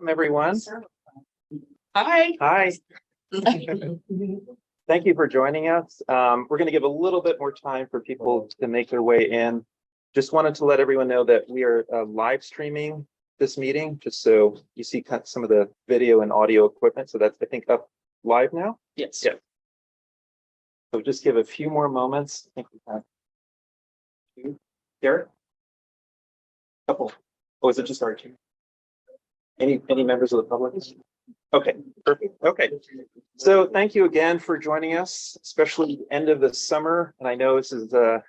Welcome, everyone. Hi. Hi. Thank you for joining us. We're going to give a little bit more time for people to make their way in. Just wanted to let everyone know that we are live streaming this meeting, just so you see some of the video and audio equipment. So that's, I think, up live now. Yes. Yeah. So just give a few more moments. I think we have two. Garrett? Couple. Oh, is it just our two? Any members of the public? Okay, perfect. Okay. So thank you again for joining us, especially the end of the summer. And I know this is a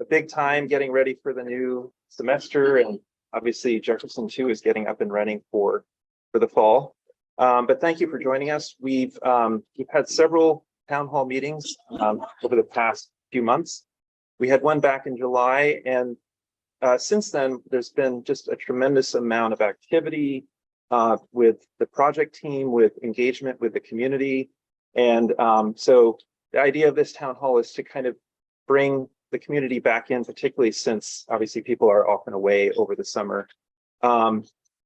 big time getting ready for the new semester. And obviously Jefferson 2 is getting up and running for the fall. But thank you for joining us. We've had several town hall meetings over the past few months. We had one back in July, and since then, there's been just a tremendous amount of activity with the project team, with engagement with the community. And so the idea of this town hall is to kind of bring the community back in, particularly since obviously people are often away over the summer.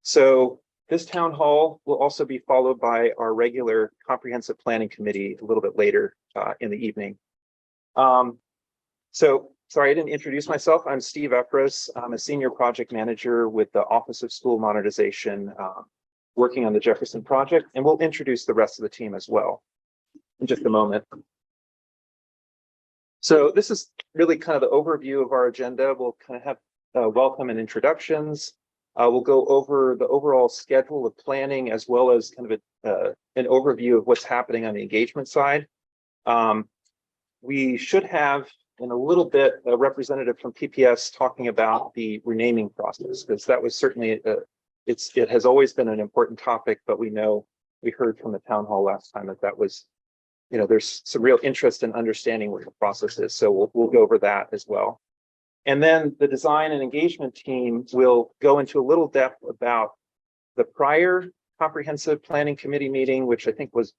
So this town hall will also be followed by our regular comprehensive planning committee a little bit later in the evening. So sorry, I didn't introduce myself. I'm Steve Efros. I'm a senior project manager with the Office of School Modernization, working on the Jefferson project, and we'll introduce the rest of the team as well in just a moment. So this is really kind of the overview of our agenda. We'll kind of have welcome and introductions. We'll go over the overall schedule of planning, as well as kind of an overview of what's happening on the engagement side. We should have in a little bit a representative from PPS talking about the renaming process, because that was certainly it has always been an important topic, but we heard from the town hall last time that was, there's some real interest in understanding what the process is. So we'll go over that as well. And then the design and engagement team will go into a little depth about the prior comprehensive planning committee meeting, which I think was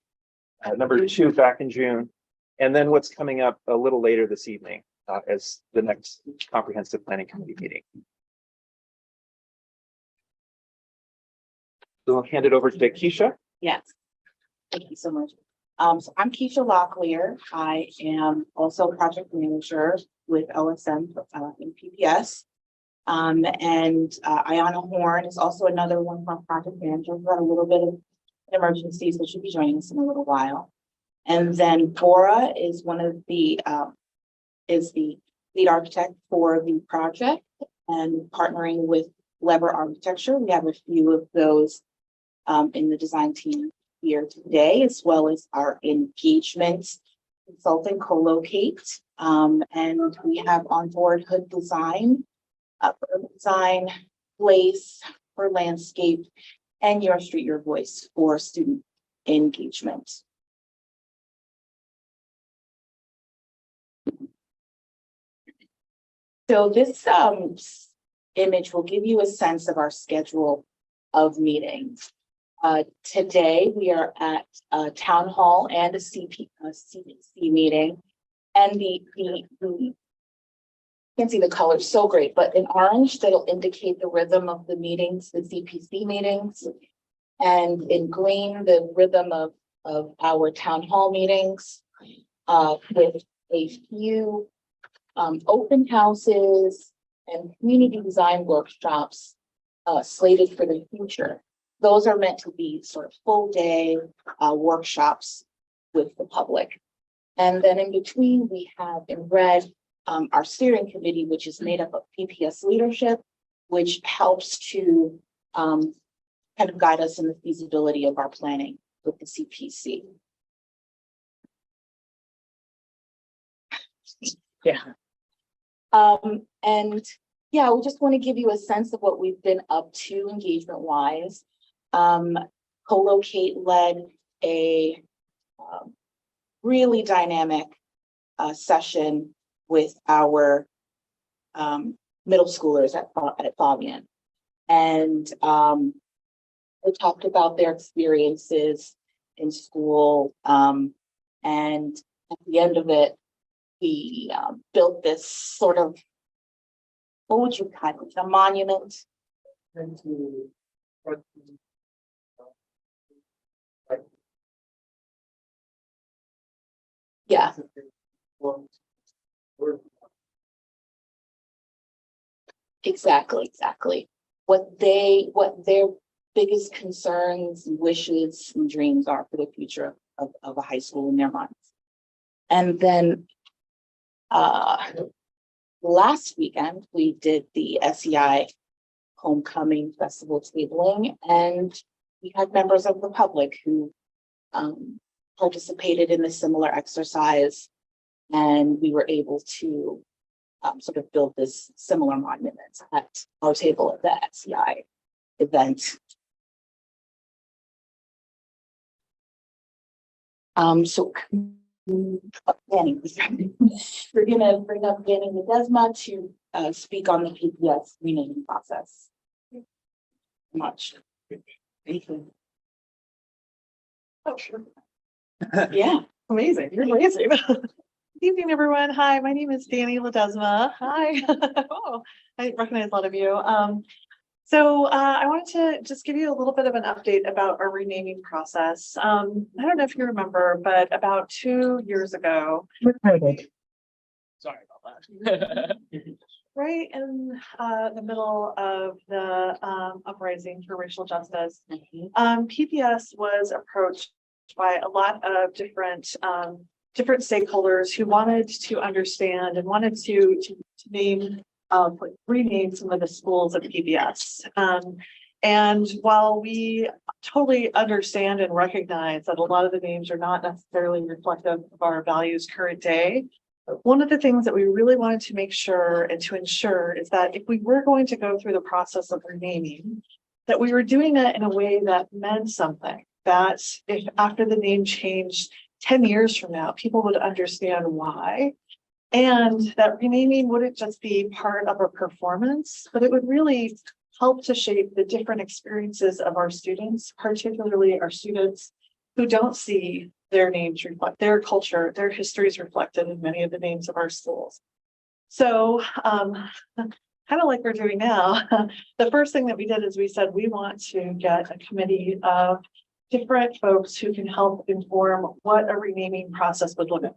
number 2 back in June. And then what's coming up a little later this evening as the next comprehensive planning committee meeting. So I'll hand it over to Keisha. Yes. Thank you so much. So I'm Keisha Locklear. I am also project manager with OSM in PPS. And Ayana Horn is also another one of our project managers. We've got a little bit of emergencies, so she'll be joining us in a little while. And then Bora is is the lead architect for the project and partnering with Lever Architecture. We have a few of those in the design team here today, as well as our engagement consultant co-locate. And we have on board Hood Design, Urban Design, Place for landscape, and Your Street, Your Voice for student engagement. So this image will give you a sense of our schedule of meetings. Today we are at a town hall and a CPC meeting, and you can't see the colors so great, but in orange that'll indicate the rhythm of the meetings, the CPC meetings, and in green the rhythm of our town hall meetings, with a few open houses and community design workshops slated for the future. Those are meant to be sort of full day workshops with the public. And then in between, we have in red our steering committee, which is made up of PPS leadership, which helps to kind of guide us in the feasibility of our planning with the CPC. Yeah. And yeah, we just want to give you a sense of what we've been up to engagement wise. Co-locate led a really dynamic session with our middle schoolers at Fabian. And they talked about their experiences in school. And at the end of it, we built this sort of, what would you call it, a monument Exactly. What their biggest concerns, wishes, and dreams are for the future of a high school in their minds. And then last weekend, we did the SEI Homecoming Festival tabling, and we had members of the public who participated in a similar exercise, and we were able to sort of build this similar monument at our table at the SEI event. So Danny, we're gonna bring up Danny Ledesma to speak on the PPS renaming process. Much. Thank you. Oh, sure. Yeah. Amazing. You're amazing. Good evening, everyone. Hi, my name is Danny Ledesma. Hi. Oh, I recognize a lot of you. I wanted to just give you a little bit of an update about our renaming process. I don't know if you remember, but about 2 years ago, Sorry about that. right in the middle of the uprising for racial justice, PPS was approached by a lot of different stakeholders who wanted to understand and wanted to name, rename some of the schools at PBS. And while we totally understand and recognize that a lot of the names are not necessarily reflective of our values current day, one of the things that we really wanted to make sure and to ensure is that if we were going to go through the process of renaming, that we were doing it in a way that meant something, that if after the name changed 10 years from now, people would understand why. And that renaming wouldn't just be part of a performance, but it would really help to shape the different experiences of our students, particularly our students who don't see their names reflect their culture, their histories reflected in many of the names of our schools. So kind of like we're doing now, the first thing that we did is we said we want to get a committee of different folks who can help inform what a renaming process would look like.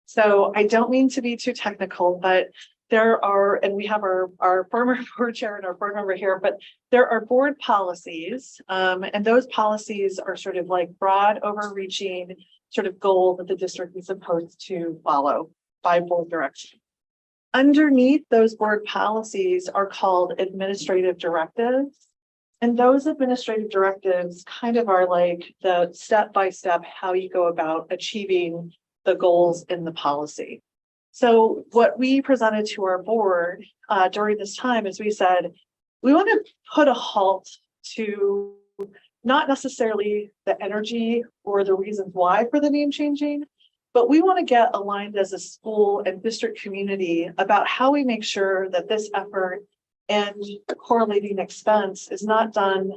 So I don't mean to be too technical, but there are, and we have our former board chair and our board member here, but there are board policies, and those policies are sort of like broad, overreaching sort of goal that the district is supposed to follow by board direction. Underneath those board policies are called administrative directives. And those administrative directives kind of are like the step-by-step how you go about achieving the goals in the policy. So what we presented to our board during this time is we said, we want to put a halt to not necessarily the energy or the reasons why for the name changing, but we want to get aligned as a school and district community about how we make sure that this effort and correlating expense is not done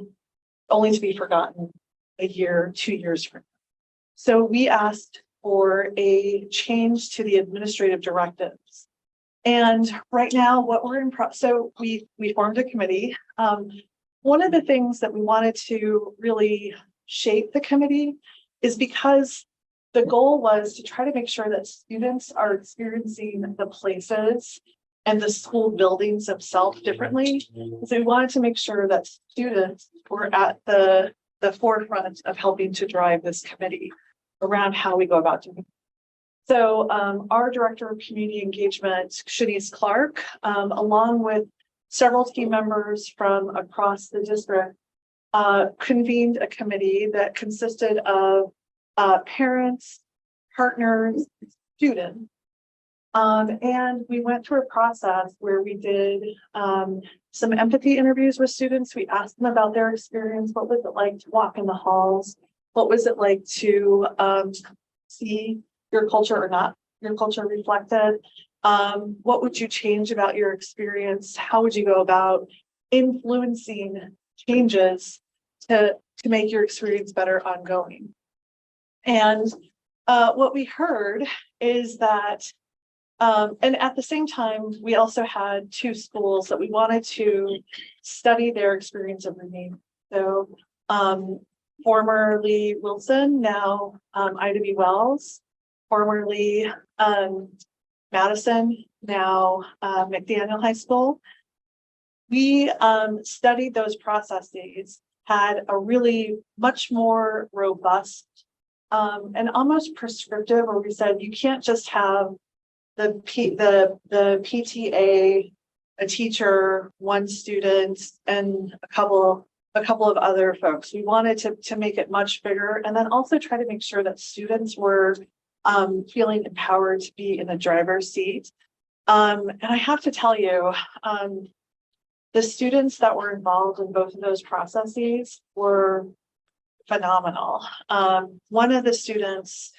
only to be forgotten a year, 2 years from now. So we asked for a change to the administrative directives. And right now what we're in so we formed a committee. One of the things that we wanted to really shape the committee is because the goal was to try to make sure that students are experiencing the places and the school buildings themselves differently. So we wanted to make sure that students were at the forefront of helping to drive this committee around how we go about doing it. So our director of community engagement, Shanice Clark, along with several team members from across the district, convened a committee that consisted of parents, partners, students. And we went through a process where we did some empathy interviews with students. We asked them about their experience. What was it like to walk in the halls? What was it like to see your culture or not your culture reflected? What would you change about your experience? How would you go about influencing changes to make your experience better ongoing? And what we heard is that, and at the same time, we also had 2 schools that we wanted to study their experience of renaming. So formerly Wilson, now Ida B. Wells, formerly Madison, now McDaniel High School. we studied those processes, had a really much more robust and almost prescriptive, where we said you can't just have the PTA, a teacher, one student, and a couple of other folks. We wanted to make it much bigger, and then also try to make sure that students were feeling empowered to be in the driver's seat. And I have to tell you, the students that were involved in both of those processes were phenomenal. One of the students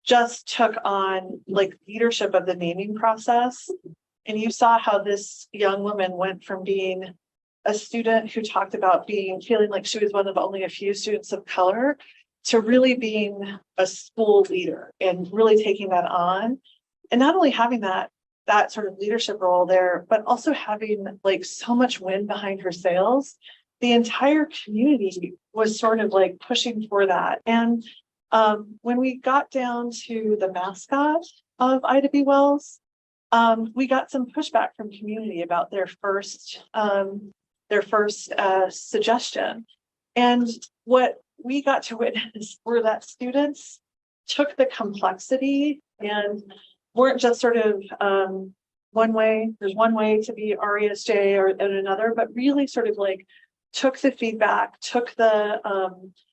just took on like leadership of the naming process. And you saw how this young woman went from being a student who talked about feeling like she was one of only a few students of color to really being a school leader and really taking that on. And not only having that sort of leadership role there, but also having like so much wind behind her sails. The entire community was sort of like pushing for that. And when we got down to the mascot of Ida B. Wells, we got some pushback from community about their first suggestion. And what we got to witness were that students took the complexity and weren't just sort of one way, there's one way to be RESJ or and another, but really sort of like took the feedback, took the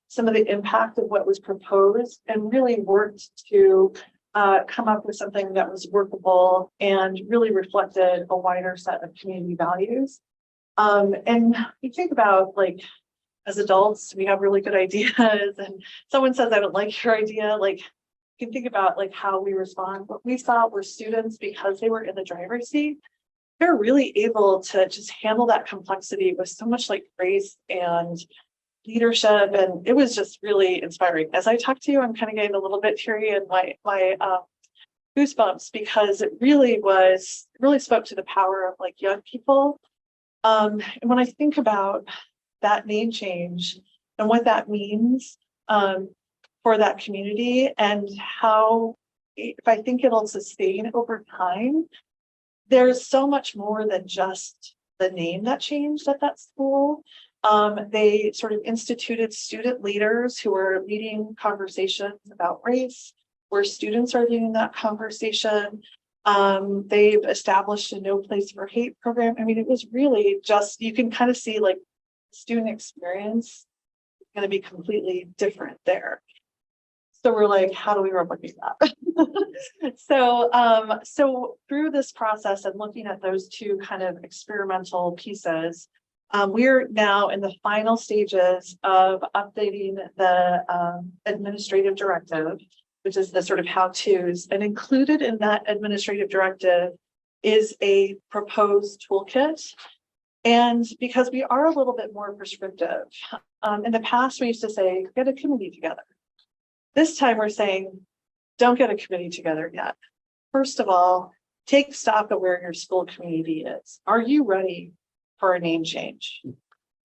some of the impact of what was proposed and really worked to come up with something that was workable and really reflected a wider set of community values. And you think about like, as adults, we have really good ideas and someone says, I don't like your idea. Like you can think about like how we respond. What we saw were students, because they were in the driver's seat, they're really able to just handle that complexity with so much like grace and leadership. And it was just really inspiring. As I talk to you, I'm kind of getting a little bit teary and my goosebumps, because it really spoke to the power of like young people. And when I think about that name change and what that means for that community and how, if I think it'll sustain over time, there's so much more than just the name that changed at that school. They sort of instituted student leaders who are leading conversations about race, where students are leading that conversation. They've established a No Place for Hate program. I mean, it was really just, you can kind of see like student experience is going to be completely different there. So we're like, how do we replicate that? So through this process and looking at those two kind of experimental pieces, we're now in the final stages of updating the administrative directive, which is the sort of how-tos. And included in that administrative directive is a proposed toolkit. And because we are a little bit more prescriptive, in the past, we used to say, get a committee together. This time we're saying, don't get a committee together yet. First of all, take stock of where your school community is. Are you ready for a name change?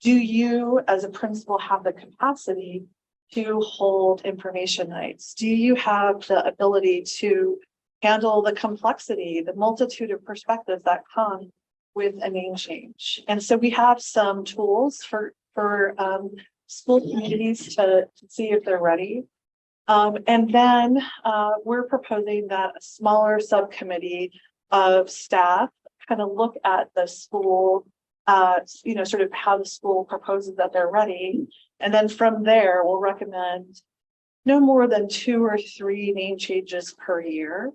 Do you, as a principal, have the capacity to hold information nights? Do you have the ability to handle the complexity, the multitude of perspectives that come with a name change? And so we have some tools for school communities to see if they're ready. And then we're proposing that a smaller subcommittee of staff kind of look at the school, sort of how the school proposes that they're ready. And then from there, we'll recommend no more than 2 or 3 name changes per year.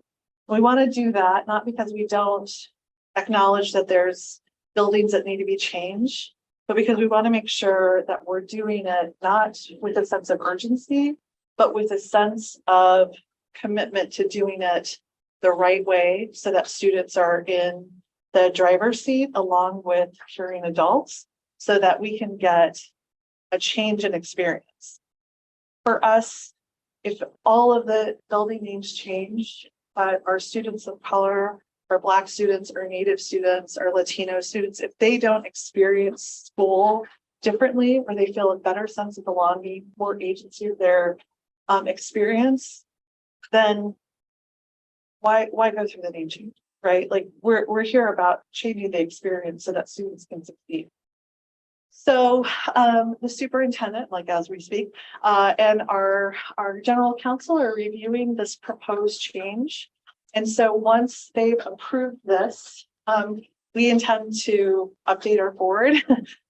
We want to do that, not because we don't acknowledge that there's buildings that need to be changed, but because we want to make sure that we're doing it not with a sense of urgency, but with a sense of commitment to doing it the right way so that students are in the driver's seat along with hearing adults so that we can get a change in experience. For us, if all of the building names change, but our students of color, our Black students, our Native students, our Latino students, if they don't experience school differently, or they feel a better sense of belonging, more agency of their experience, then why go through the name change? right? Like we're here about changing the experience so that students can succeed. So the superintendent, like as we speak, and our general counsel are reviewing this proposed change. And so once they've approved this, we intend to update our board,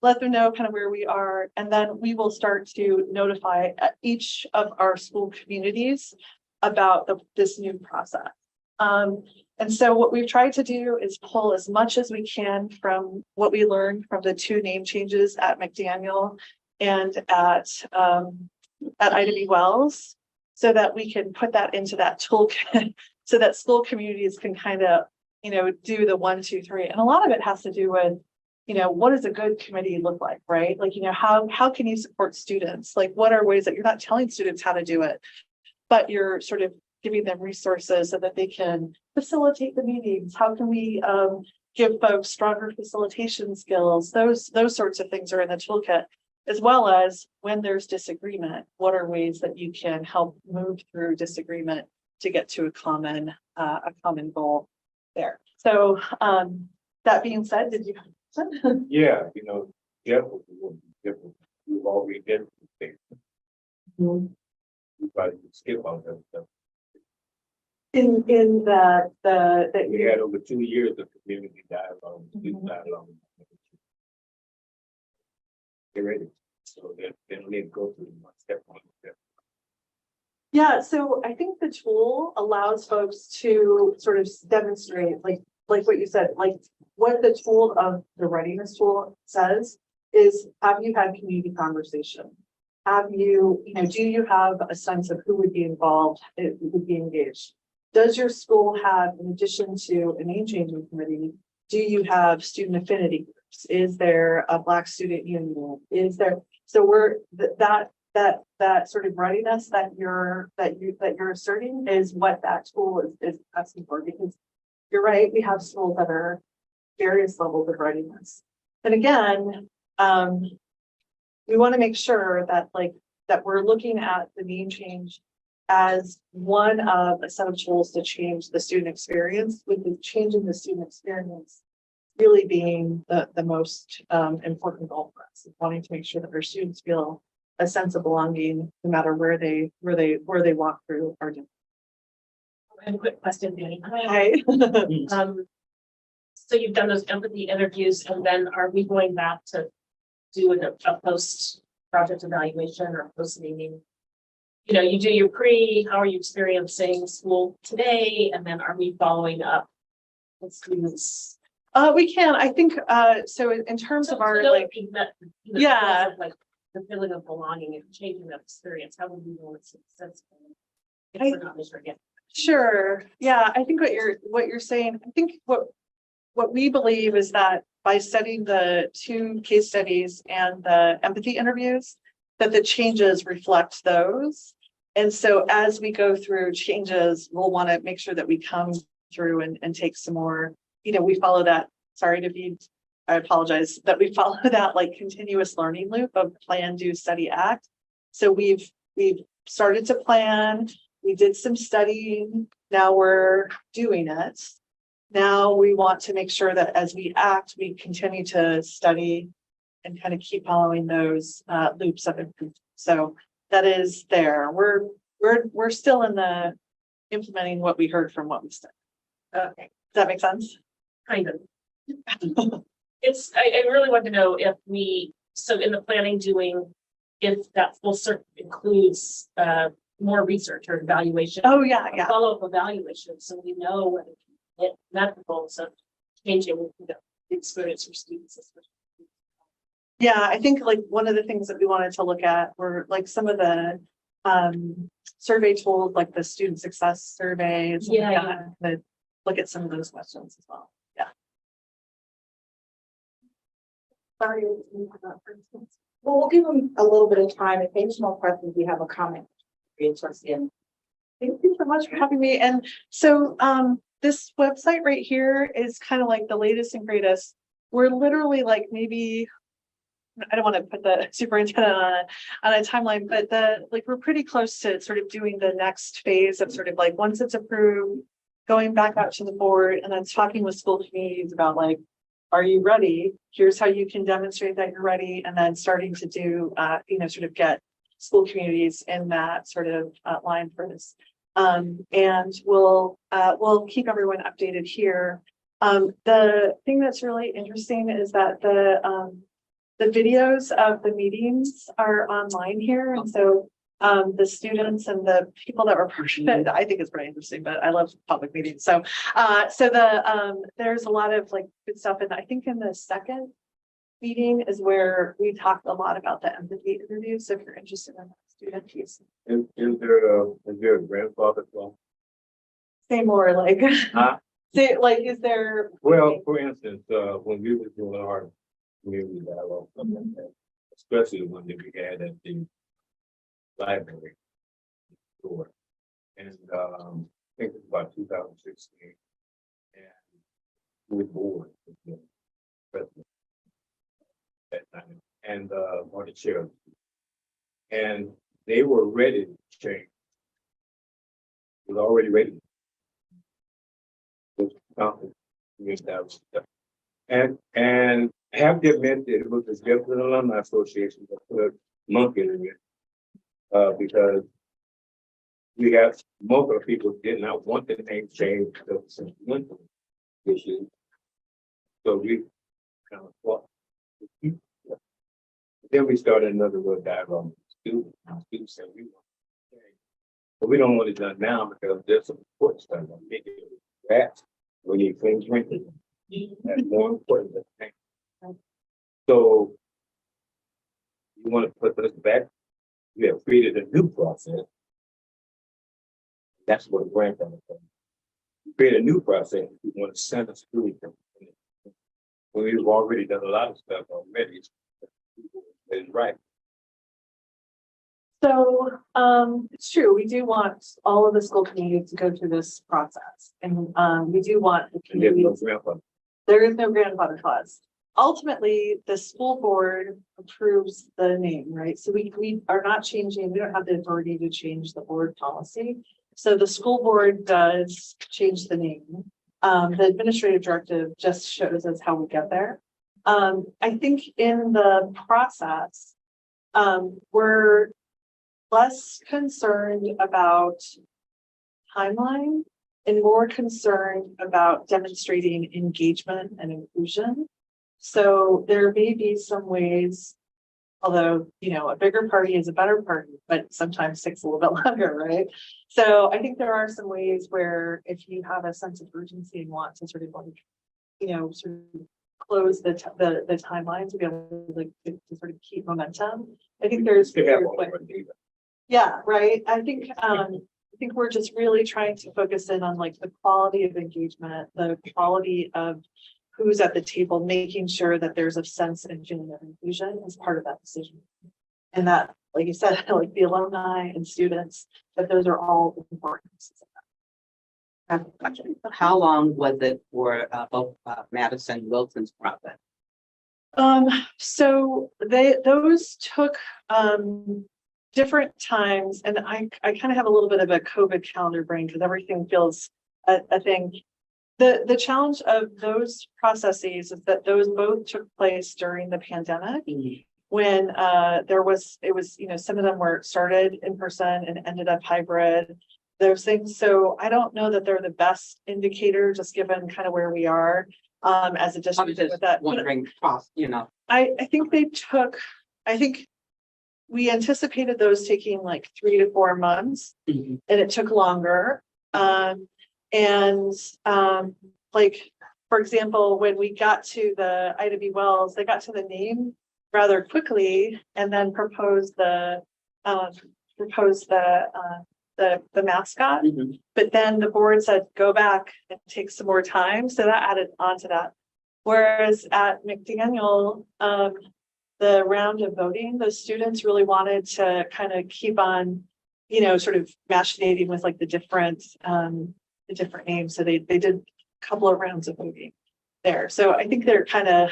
let them know kind of where we are, and then we will start to notify each of our school communities about this new process. And so what we've tried to do is pull as much as we can from what we learned from the 2 name changes at McDaniel and at Ida B. Wells, so that we can put that into that toolkit so that school communities can kind of, you know, do the 1, 2, 3. And a lot of it has to do with, you know, what does a good committee look like, right? Like, you know, how can you support students? Like, what are ways that you're not telling students how to do it, but you're sort of giving them resources so that they can facilitate the meetings? How can we give folks stronger facilitation skills? Those sorts of things are in the toolkit, as well as when there's disagreement, what are ways that you can help move through disagreement to get to a common goal there. So that being said, did you have a question? Yeah, you know, Jeff was the one who different. We've already did things. We probably could skip on that stuff. In that We had over 2 years of community dialogue, student dialogue. Get ready. So they don't need to go through one step on step. yeah, so I think the tool allows folks to sort of demonstrate, like what you said, like what the tool of the readiness tool says is, have you had community conversation? Have you, you know, do you have a sense of who would be involved, who would be engaged? Does your school have, in addition to a name changing committee, do you have student affinity groups? Is there a Black student union? Is there, so we're that sort of readiness that you're asserting is what that tool is asking for, because you're right, we have schools that are various levels of readiness. And again, we want to make sure that that we're looking at the name change as one of a set of tools to change the student experience, with the changing the student experience really being the most important goal for us, is wanting to make sure that our students feel a sense of belonging no matter where they walk through our day. I have a quick question, Danny. Hi. So you've done those empathy interviews, and then are we going back to do a post project evaluation or post meeting? You know, you do your how are you experiencing school today? And then are we following up with students? We can, I think, so in terms of our, like, yeah. Like the feeling of belonging and changing that experience, how would we know it's sensible? If I- we're not measuring it? Sure. Yeah, I think what you're saying, I think what we believe is that by studying the 2 case studies and the empathy interviews, that the changes reflect those. And so as we go through changes, we'll want to make sure that we come through and take some more, you know, we follow that, sorry to be, I apologize, that we follow that like continuous learning loop of plan, do, study, act. So we've started to plan, we did some studying, now we're doing it. Now we want to make sure that as we act, we continue to study and kind of keep following those loops of improvement. So that is there. We're still in the implementing what we heard from what we studied. Okay, Does that make sense? kind of. I really want to know if so in the planning if that full cert includes more research or evaluation. Oh, yeah. Follow-up evaluation, so we know whether it met the goals of changing the experience for students. Yeah, I think like one of the things that we wanted to look at were like some of the survey tools, like the student success surveys. But look at some of those questions as well. Yeah. Sorry, for instance. Well, we'll give them a little bit of time. If there's no questions, we have a comment. Be interested in. Thank you so much for having me. And so this website right here is kind of like the latest and greatest. We're literally like maybe, I don't want to put the superintendent on a timeline, but we're pretty close to sort of doing the next phase of sort of like once it's approved, going back out to the board and then talking with school communities about like, are you ready? Here's how you can demonstrate that you're ready, and then starting to do, sort of get school communities in that sort of line for this. And we'll keep everyone updated here. The thing that's really interesting is that the videos of the meetings are online here, and so the students and the people that were part of it, I think it's pretty interesting, but I love public meetings. So there's a lot of like good stuff. And I think in the second meeting is where we talked a lot about the empathy interview. So if you're interested in that student piece, Is there a grandfather clause? say more like, Huh? say like, is there? Well, for instance, when we were doing our community dialogue, especially when we had at the library store, and I think it was about 2016, and we were bored with the president that time, and or the chair, and they were ready to change. It was already ready. It was confident. And have to admit that it was the Jefferson Alumni Association that put monkey in it. Because we have most of the people did not want the name changed because of sentimental issues. So we kind of fought. Then we started another little dialogue with students. Students said we want to change. But we don't want it done now because there's some important stuff. That we need clean drinking. That's more important than things. So you want to put this back? We have created a new process. That's what a grandfather does. Create a new process. We want to send us through it. We've already done a lot of stuff already. It's right. So it's true. We do want all of the school community to go through this process, and we do want the And there's community. no grandfather. There is no grandfather clause. Ultimately, the school board approves the name, right? So we are not changing, we don't have the authority to change the board policy. So the school board does change the name. The administrative directive just shows us how we get there. I think in the process, we're less concerned about timeline and more concerned about demonstrating engagement and inclusion. So there may be some ways, although, a bigger party is a better party, but sometimes takes a little bit longer, right? So I think there are some ways where if you have a sense of urgency and want to sort of like, sort of close the timeline to be able to like to sort of keep momentum. I think there's yeah, right. I think we're just really trying to focus in on like the quality of engagement, the quality of who's at the table, making sure that there's a sense and feeling of inclusion as part of that decision. And that, like you said, like the alumni and students, that those are all important. How long was it for both Madison Wilson's process? So those took different times, and I kind of have a little bit of a COVID calendar brain because everything feels a thing. The challenge of those processes is that those both took place during the pandemic when it was, some of them were started in person and ended up hybrid, those things. So I don't know that they're the best indicator, just given kind of where we are as a district with that. Wondering cost, I think we anticipated those taking like 3 to 4 months, and it took longer. Like, for example, when we got to the Ida B. Wells, they got to the name rather quickly and then proposed the mascot. But then the board said, go back and take some more time. So that added on to that. Whereas at McDaniel, the round of voting, the students really wanted to kind of keep on, sort of machinating with like the different names. So they did a couple of rounds of voting there. So I think they're kind of.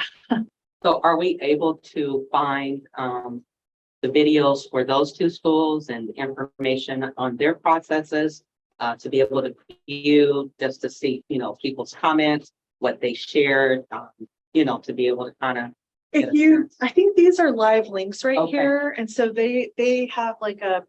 So are we able to find the videos for those two schools and information on their processes to be able to view, just to see, people's comments, what they shared, to be able to kind of. If you, I think these are live links right Okay. here, and so they have like a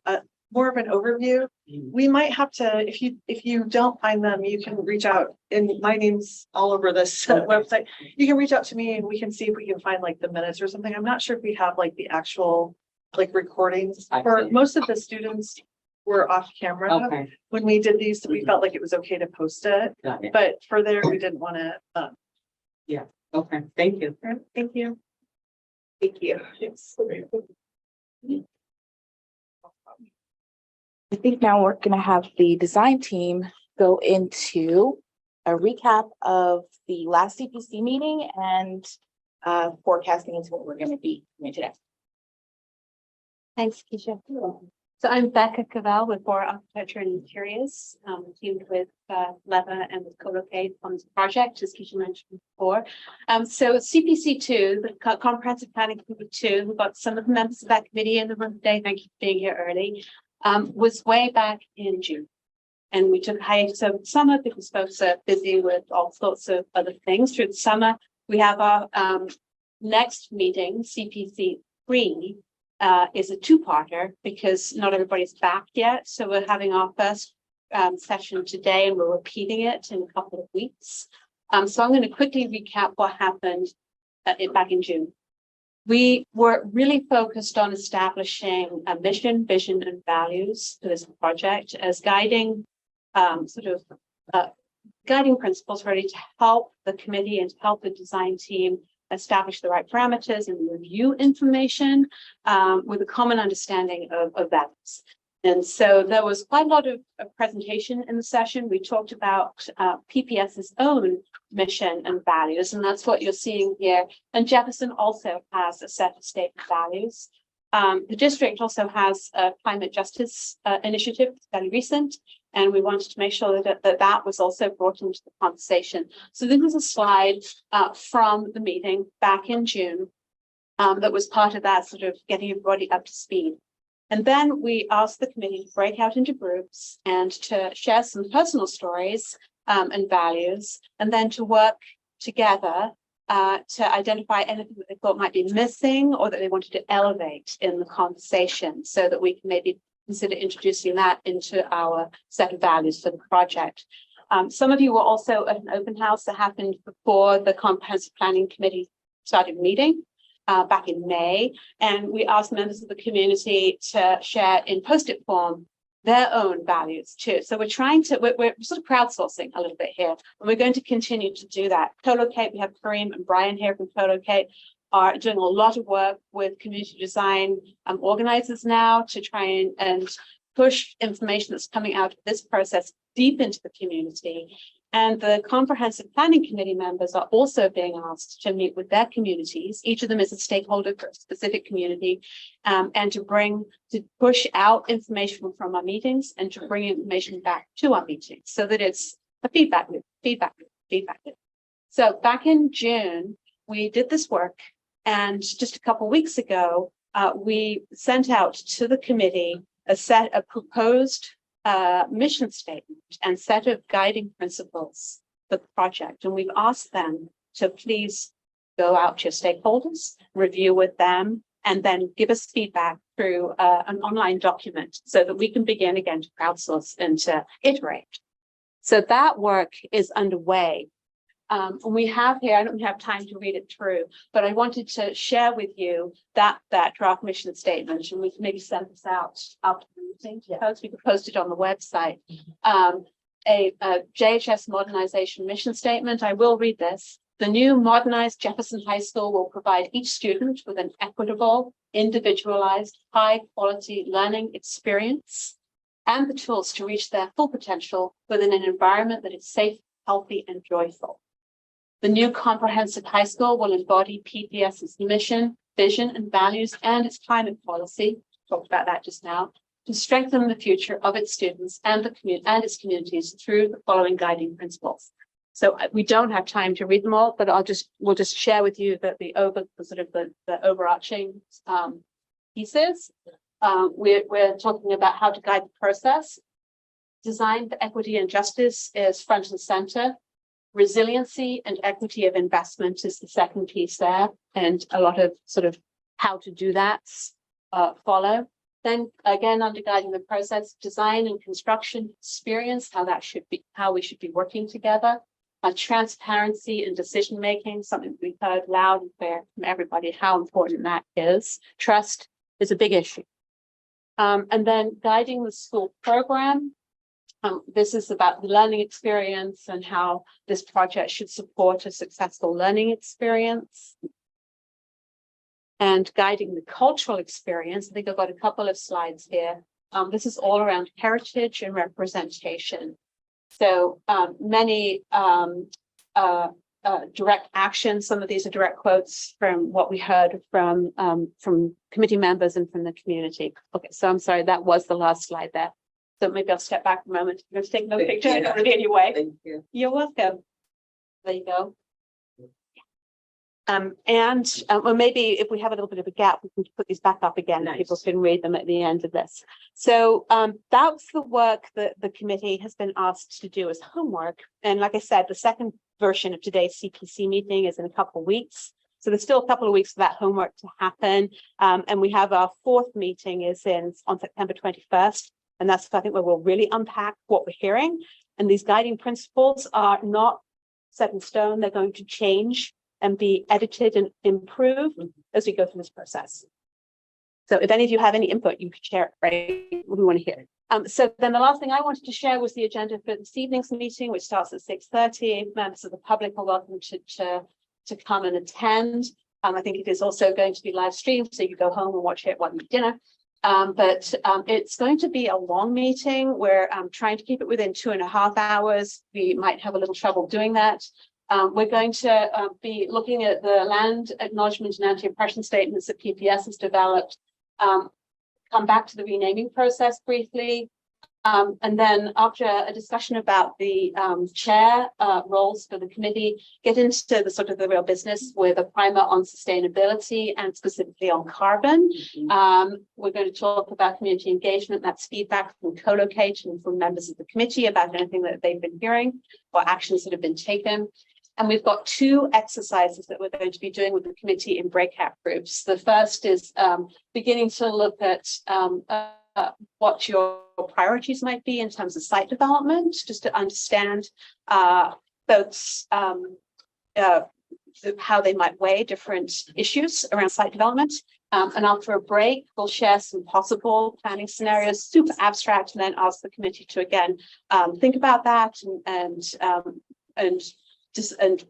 more of an overview. We might have to, if you don't find them, you can reach out, and my name's all over this website. You can reach out to me and we can see if we can find like the minutes or something. I'm not sure if we have like the actual like recordings. I For see. most of the students were off camera Okay, when we did these, so we felt like it was okay to post it. got it. But for there, we didn't want to, Okay, thank you. thank you. Thank you. I think now we're gonna have the design team go into a recap of the last CPC meeting and forecasting into what we're gonna be doing today. Thanks, Keisha. So I'm Becca Cavell with Bora Architecture and Interiors, teamed with Leva and with co-locate on this project, as Keisha mentioned before. So CPC 2, the Comprehensive Planning Committee 2, we've got some of the members of that committee in the room today. Thank you for being here early. Was way back in June. And we took hiatus over the summer because folks are busy with all sorts of other things through the summer. We have our next meeting, CPC 3, is a two-parter because not everybody's back yet. So we're having our first session today and we're repeating it in a couple of weeks. So I'm going to quickly recap what happened back in June. We were really focused on establishing a mission, vision, and values for this project as guiding guiding principles really to help the committee and to help the design team establish the right parameters and review information with a common understanding of values. And so there was quite a lot of presentation in the session. We talked about PPS's own mission and values, and that's what you're seeing here. And Jefferson also has a set of statement values. The district also has a climate justice initiative, fairly recent, and we wanted to make sure that was also brought into the conversation. So this is a slide from the meeting back in June that was part of that sort of getting everybody up to speed. And then we asked the committee to break out into groups and to share some personal stories and values, and then to work together to identify anything that they thought might be missing or that they wanted to elevate in the conversation so that we can maybe consider introducing that into our set of values for the project. Some of you were also at an open house that happened before the Comprehensive Planning Committee started meeting back in May, and we asked members of the community to share in post-it form their own values too. So we're trying to, we're sort of crowdsourcing a little bit here, and we're going to continue to do that. Co-locate, we have Kareem and Brian here from Co-locate, are doing a lot of work with community design organizers now to try and push information that's coming out of this process deep into the community. And the Comprehensive Planning Committee members are also being asked to meet with their communities. Each of them is a stakeholder for a specific community, and to push out information from our meetings and to bring information back to our meetings so that it's a feedback loop. So back in June, we did this work, and just a couple of weeks ago, we sent out to the committee a proposed mission statement and set of guiding principles for the project. And we've asked them to please go out to your stakeholders, review with them, and then give us feedback through an online document so that we can begin again to crowdsource and to iterate. So that work is underway. And we have here, I don't have time to read it through, but I wanted to share with you that draft mission statement, and we can maybe send this out after the meeting. We could post it on the website. A JHS modernization mission statement. I will read this. The new modernized Jefferson High School will provide each student with an equitable, individualized, high-quality learning experience and the tools to reach their full potential within an environment that is safe, healthy, and joyful. The new comprehensive high school will embody PPS's mission, vision, and values, and its climate policy. Talked about that just now, to strengthen the future of its students and its communities through the following guiding principles. So we don't have time to read them all, but we'll just share with you that the overarching pieces. We're talking about how to guide the process. design for equity and justice is front and center. Resiliency and equity of investment is the second piece there, and a lot of sort of how to do that follow. Then again, under guiding the process, design and construction experience, how we should be working together. Transparency and decision making, something we've heard loud and clear from everybody, how important that is. Trust is a big issue. And then guiding the school program. This is about the learning experience and how this project should support a successful learning experience. And guiding the cultural experience. I think I've got a couple of slides here. This is all around heritage and representation. So many direct actions. Some of these are direct quotes from what we heard from committee members and from the community. Okay, so I'm sorry, that was the last slide there. So maybe I'll step back a moment. You're taking no picture anyway. Thank you. You're welcome. There you go. Or maybe if we have a little bit of a gap, we can put these back up again. Nice. People can read them at the end of this. So that's the work that the committee has been asked to do as homework. And like I said, the second version of today's CPC meeting is in a couple of weeks. So there's still a couple of weeks for that homework to happen. And we have our fourth meeting on September 21st. And that's, I think, where we'll really unpack what we're hearing. And these guiding principles are not set in stone. They're going to change and be edited and improved as we go through this process. So if any of you have any input, you can share it, right? We want to hear it. So then the last thing I wanted to share was the agenda for this evening's meeting, which starts at 6:30. Members of the public are welcome to come and attend. I think it is also going to be live streamed, so you can go home and watch it while you eat dinner. But it's going to be a long meeting. We're trying to keep it within 2.5 hours. We might have a little trouble doing that. We're going to be looking at the land acknowledgement and anti-oppression statements that PPS has developed. Come back to the renaming process briefly. And then after a discussion about the chair roles for the committee, get into the sort of the real business with a primer on sustainability and specifically on carbon. We're going to talk about community engagement. That's feedback from co-locate and from members of the committee about anything that they've been hearing or actions that have been taken. And we've got 2 exercises that we're going to be doing with the committee in breakout groups. The first is beginning to look at what your priorities might be in terms of site development, just to understand folks how they might weigh different issues around site development. And after a break, we'll share some possible planning scenarios, super abstract, and then ask the committee to again think about that and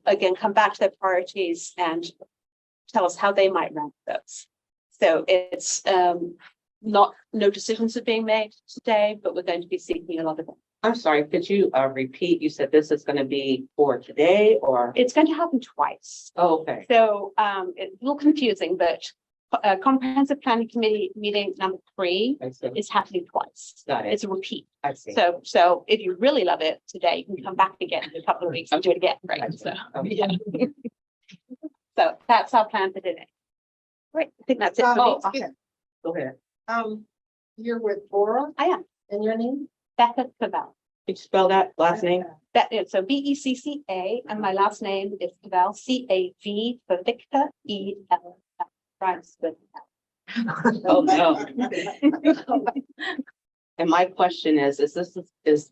again come back to their priorities and tell us how they might rank those. So it's no decisions are being made today, but we're going to be seeking a lot of them. I'm sorry, could you repeat? You said this is going to be for today or? It's going to happen twice. Oh, okay. So it's a little confusing, but comprehensive planning committee meeting number 3 I see. is happening twice. Got it. It's a repeat. I see. So if you really love it today, you can come back again in a couple of weeks and do it again, right? So Okay. yeah. So that's our plan for today. Great. I think that's it. for Oh, me. okay. Go ahead. You're with Bora I am and your name? Becca Cavell. Could you spell that last name? So BECCA, and my last name is Cavell, CAV for Victor, EL. Rhymes with Oh, no. And my question is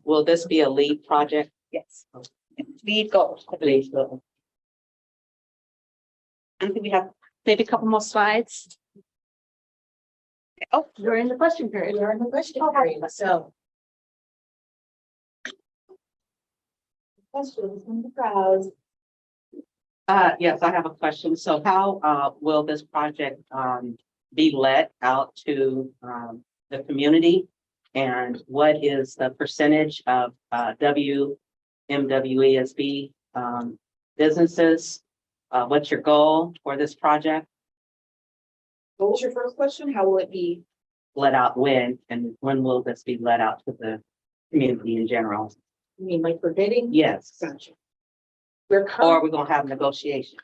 will this be a lead project? yes. Lead goal. Lead. I think we have maybe a couple more slides. Oh, we're in the question period. You're in the question period, so. Questions from the crowd. Yes, I have a question. So how will this project be let out to the community? And what is the percentage of WMWESB businesses? What's your goal for this project? What was your first question? How will it be? Let out when, and when will this be let out to the community in general? You mean like for bidding? Yes. Gotcha. Or we're gonna have negotiations.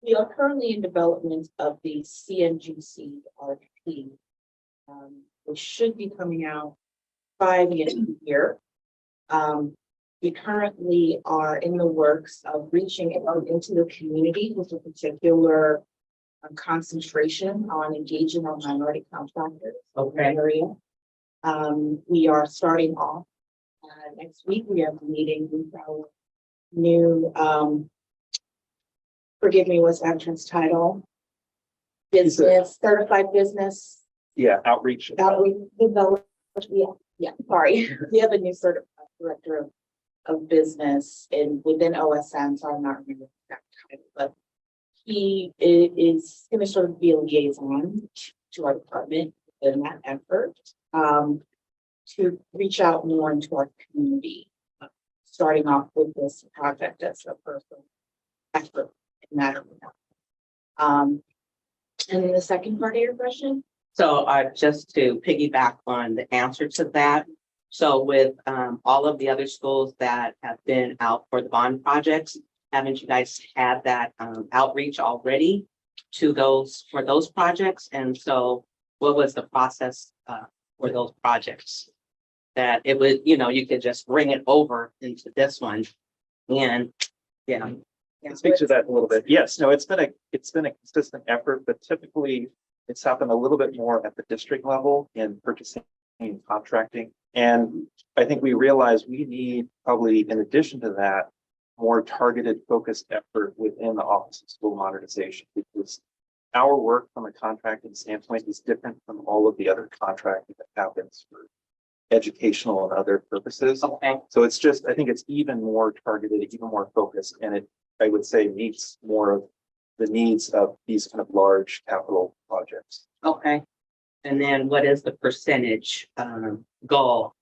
We are currently in development of the CNGC RFP. Which should be coming out by the end of the year. We currently are in the works of reaching out into the community with a particular concentration on engaging our minority contractors. Okay. Area. We are starting off, next week, we have a meeting with our new, forgive me, what's Action's title? Business, certified business, Yeah, outreach. outreach development, yeah, sorry. We have a new certified director of business within OSM, so I'm not remembering that title, but he is gonna sort of be a liaison to our department in that effort, to reach out more into our community, starting off with this project as a personal effort in that arena. And then the second part of your question? So just to piggyback on the answer to that. So with all of the other schools that have been out for the bond projects, haven't you guys had that outreach already to for those projects? And so what was the process for those projects? That it would, you could just bring it over into this one and, yeah. Speak to that a little bit. Yes, no, it's been a consistent effort, but typically it's happened a little bit more at the district level in purchasing and contracting. And I think we realize we need probably, in addition to that, more targeted, focused effort within the Office of School Modernization, because our work from a contracting standpoint is different from all of the other contracting that happens for educational and other purposes. Okay. So it's just, I think it's even more targeted, even more focused, and it, I would say, meets more of the needs of these kind of large capital projects. Okay. And then what is the percentage goal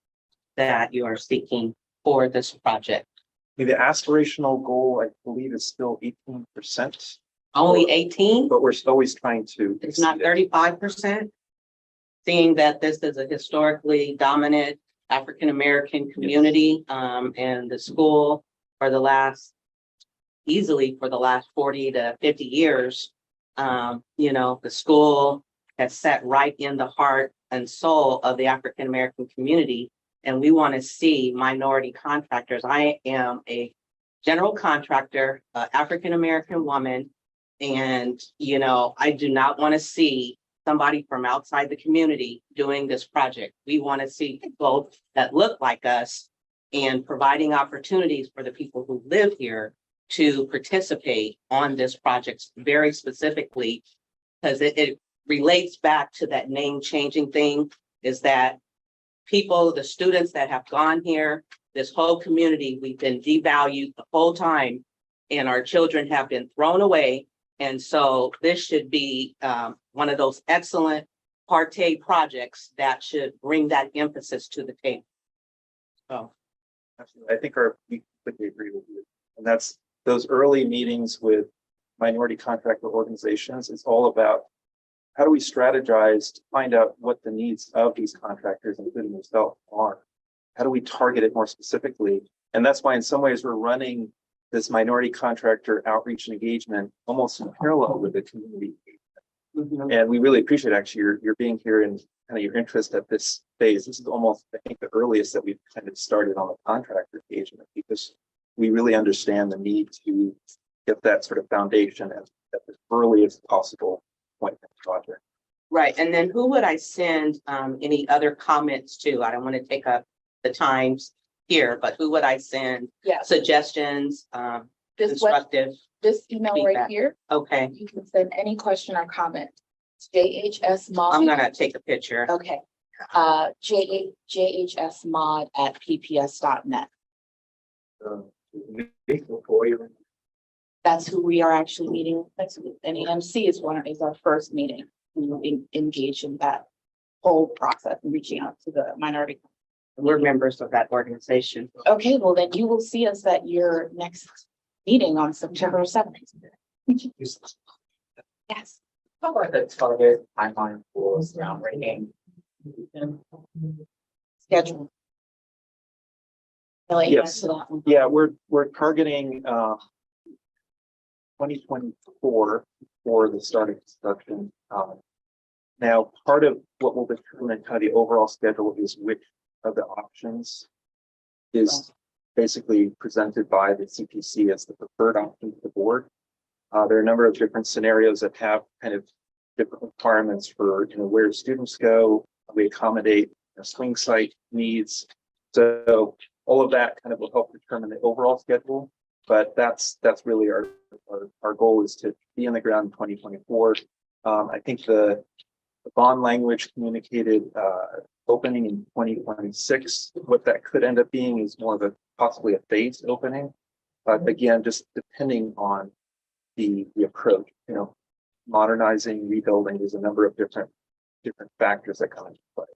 that you are seeking for this project? The aspirational goal, I believe, is still 18%, Only 18? but we're always trying to. It's not exceed it. 35%? Seeing that this is a historically dominant African-American community, and the school for the last, easily for the last 40 to 50 years, the school has sat right in the heart and soul of the African-American community. And we want to see minority contractors. I am a general contractor, African-American woman. And, I do not want to see somebody from outside the community doing this project. We want to see people that look like us and providing opportunities for the people who live here to participate on this project very specifically, because it relates back to that name changing thing, is that people, the students that have gone here, this whole community, we've been devalued the whole time, and our children have been thrown away. And so this should be one of those excellent parte projects that should bring that emphasis to the table. So, Absolutely. I think we completely agree with you. And that's those early meetings with minority contractor organizations. It's all about how do we strategize to find out what the needs of these contractors, including yourself, are? How do we target it more specifically? And that's why in some ways we're running this minority contractor outreach and engagement almost in parallel with the community. And we really appreciate actually your being here and kind of your interest at this phase. This is almost, I think, the earliest that we've kind of started on the contractor engagement, because we really understand the need to get that sort of foundation at the earliest possible point in the project. right. And then who would I send any other comments to? I don't want to take up the times here, but who would I send Yes, suggestions, constructive? this email right feedback. here, Okay, you can send any question or comment. It's JHSmod. I'm gonna take a picture. Okay, JHSmod@pps.net. Before you. That's who we are actually meeting next week. And EMC is our first meeting. We will engage in that whole process and reaching out to the minority. We're members of that organization. Okay, well, then you will see us at your next meeting on September 7th. Yes. How about the target timeline for groundbreaking? Schedule. I'll let you Yes. answer that one. Yeah, we're targeting 2024 for the start of construction. Now, part of what will determine kind of the overall schedule is which of the options is basically presented by the CPC as the preferred option to the board. There are a number of different scenarios that have kind of different requirements for, where students go. We accommodate swing site needs. So all of that kind of will help determine the overall schedule. But that's really our goal is to be on the ground in 2024. I think the bond language communicated opening in 2026. What that could end up being is more of a possibly a phased opening. But again, just depending on the approach, modernizing, rebuilding, there's a number of different factors that come into play.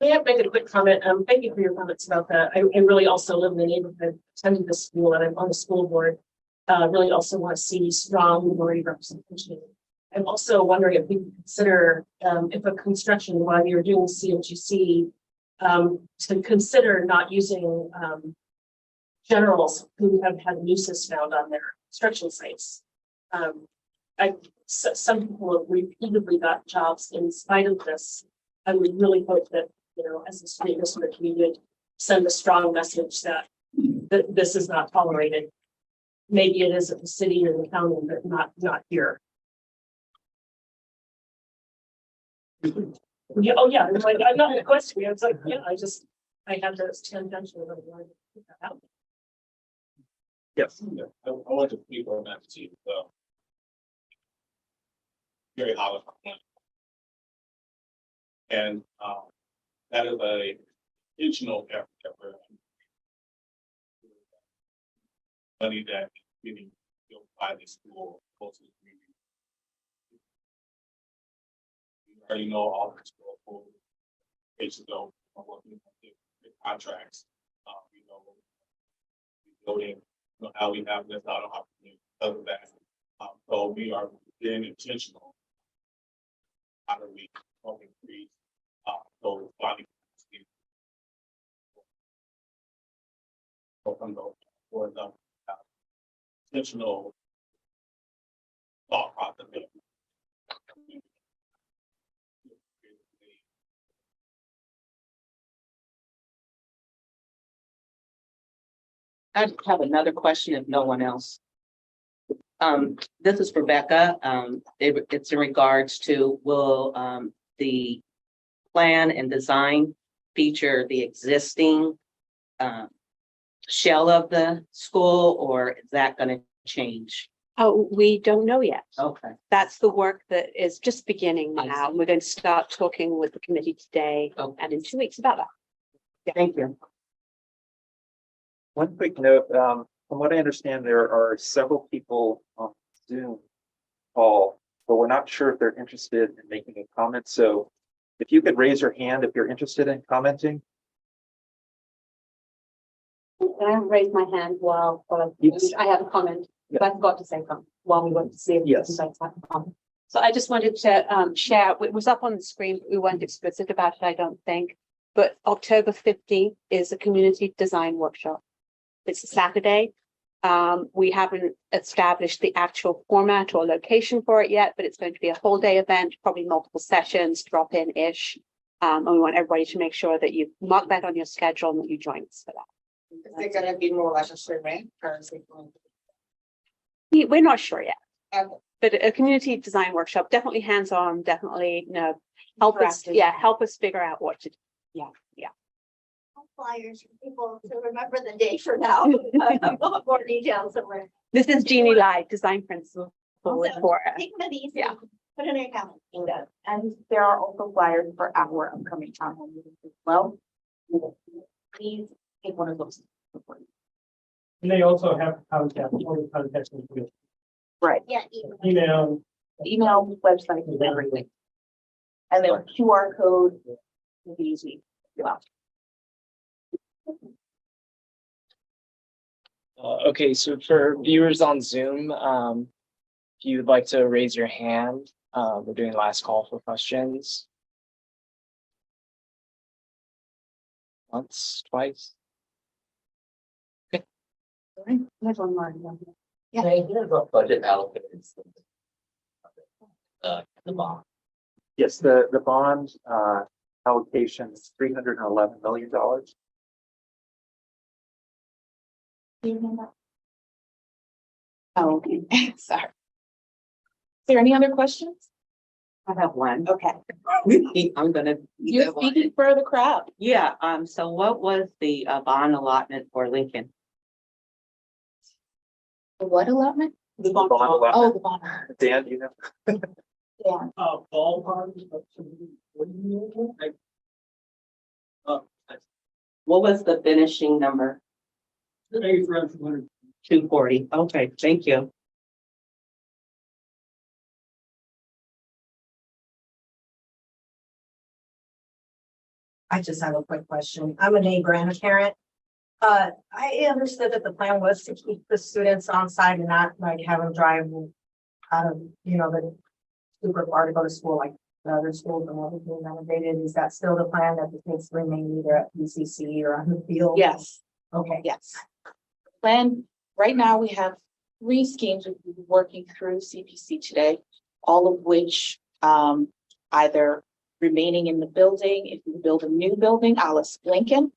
May I make a quick comment? Thank you for your comments about that. I really also live in the neighborhood, attending the school, and I'm on the school board. Really also want to see strong minority representation. I'm also wondering if we can consider, if a construction, while you're doing CMGC, to consider not using generals who have had nooses found on their construction sites. Some people have repeatedly got jobs in spite of this. I would really hope that, as a school district, we would send a strong message that this is not tolerated. Maybe it is at the city or the county, but not here. Yeah, oh yeah, I'm like, I'm not in a question. It's like, yeah, I have this tangential. Yes. I want to speak on that too, so. Very hollow. And, that is a intentional effort that we're. Money that is getting built by the school, close to the community. You already know all the school cases go, working on the contracts, building, how we have this out of opportunity because of that. So we are being intentional. How do we help increase those body for the intentional thought process. I have another question if no one else. This is for Becca. It's in regards to will the plan and design feature the existing shell of the school, or is that going to change? Oh, we don't know yet. Okay. That's the work that is just beginning I now. see. We're going to start talking with the committee today Okay. and in 2 weeks about that. Thank you. One quick note, from what I understand, there are several people on Zoom call, but we're not sure if they're interested in making a comment. So if you could raise your hand if you're interested in commenting. Can I raise my hand while Yes. I have a comment? But I forgot to say something while we went to see if Yes. you guys have a comment. So I just wanted to share, it was up on the screen, but we weren't explicit about it, I don't think. But October 15th is a community design workshop. It's a Saturday. We haven't established the actual format or location for it yet, but it's going to be a whole day event, probably multiple sessions, drop-in-ish. And we want everybody to make sure that you mark that on your schedule and that you join us for that. Is it gonna be more like a survey or is it going to We're not sure yet, Okay. but a community design workshop, definitely hands-on, definitely, help us, Interactive. help us figure out what to do. Flyers for people to remember the date for now. More details somewhere. This is Jeannie Lai, design principal Awesome. for Take one of these. Yeah. and Put it in your calendar. And there are also flyers for our upcoming town hall meetings as well. Please take one of those. And they also have contact, information. Right, Yeah. Email. email, website, and everything. And then QR code will be easy. Wow. Okay, so for viewers on Zoom, if you'd like to raise your hand, we're doing last call for questions. Once, twice. There's one more. Yeah. There's a budget allocated. The bond. Yes, the bond allocation is $311 million. Do you remember? Oh, okay, sorry. Is there any other questions? I have one. Okay, I'm gonna. you're speaking for the crowd. Yeah, so what was the bond allotment for Lincoln? The what allotment? The Bond allotment. Oh, the bond. Dan, do you know? Yeah, Ballpark. What do you mean? Like, What was the finishing number? maybe it's around 200. 240. Okay, thank you. I just have a quick question. I'm a neighbor and a parent. I understood that the plan was to keep the students on site and not like have them drive out of, the super far to go to school, like the other schools and everything renovated. Is that still the plan that the kids remain either at PCC or on the field? yes, Okay. yes. Plan, right now we have 3 schemes we're working through CPC today, all of which either remaining in the building, if we build a new building, a la Lincoln,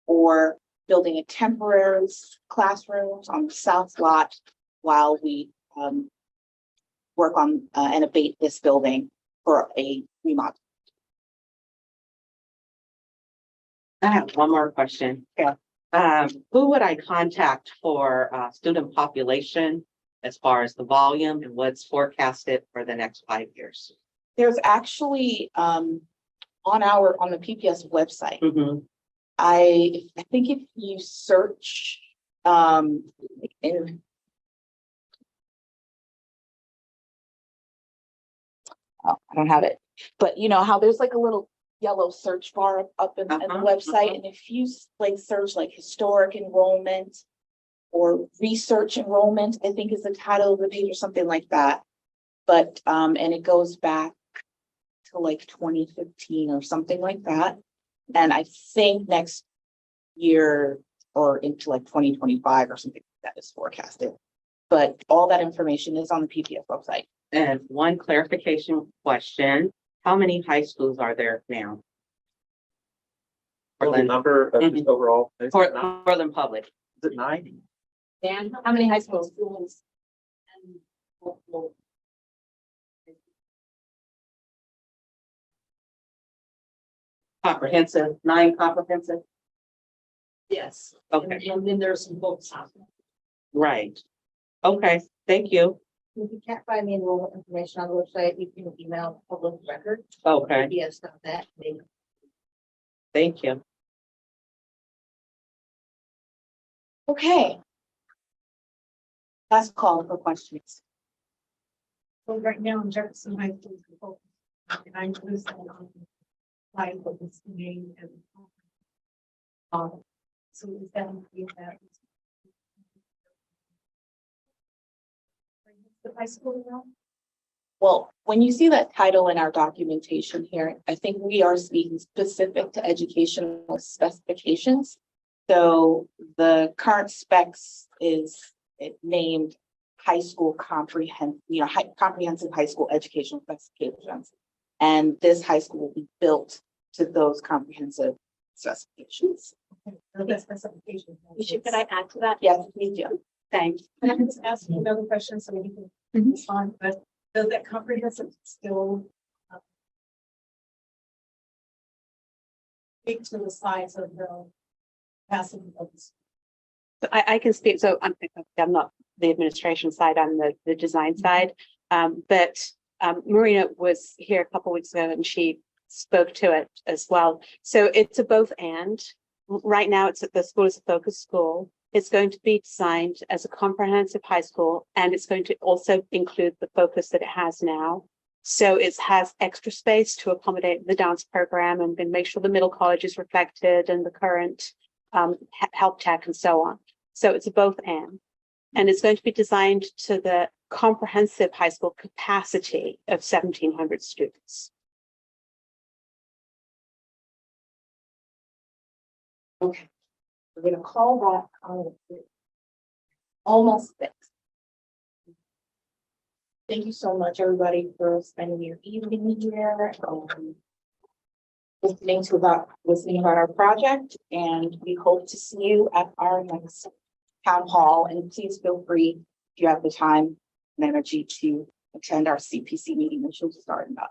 or building a temporary classrooms on the south lot while we work on and abate this building for a remodel. I have one more question. Yeah. Who would I contact for student population as far as the volume and what's forecasted for the next 5 years? There's actually on the PPS website, Mm-hmm. I think if you search in I don't have it, but you know how there's like a little yellow search bar up in the website, and if you like search like historic enrollment or research enrollment, I think is the title of the page or something like that. But and it goes back to like 2015 or something like that. And I think next year or into like 2025 or something like that is forecasted. But all that information is on the PPS website. And one clarification question, how many high schools are there now? The number of just overall. Is Portland Public. it 9? Dan, how many high schools? Comprehensive, 9 comprehensive? Yes. Okay, And then there's some books. right. Okay, thank you. If you can't find the enrollment information on the website, you can email public record. Okay, Yes, not that. thank you. Okay. Last call for questions. So right now in Jefferson High School, and I'm just like what is the name and. So is that that? The high school now? Well, when you see that title in our documentation here, I think we are speaking specific to educational specifications. So the current specs is named high school comprehensive high school educational specifications. And this high school will be built to those comprehensive specifications. Could I add to that? Yes, please do. Thanks. And I can just ask you another question so we can respond, but does that comprehensive still speak to the size of the capacity of the school? So I can speak, so I'm not the administration side, I'm the design side. But Marina was here a couple of weeks ago and she spoke to it as well. So it's a both and. Right now, the school is a focus school. It's going to be designed as a comprehensive high school, and it's going to also include the focus that it has now. So it has extra space to accommodate the dance program and then make sure the middle college is reflected and the current health tech and so on. So it's a both and it's going to be designed to the comprehensive high school capacity of 1,700 students. Okay. We're going to call that almost fixed. Thank you so much, everybody, for spending your evening here. listening about our project, and we hope to see you at our next town hall. And please feel free, if you have the time and energy, to attend our CPC meeting, which will start in about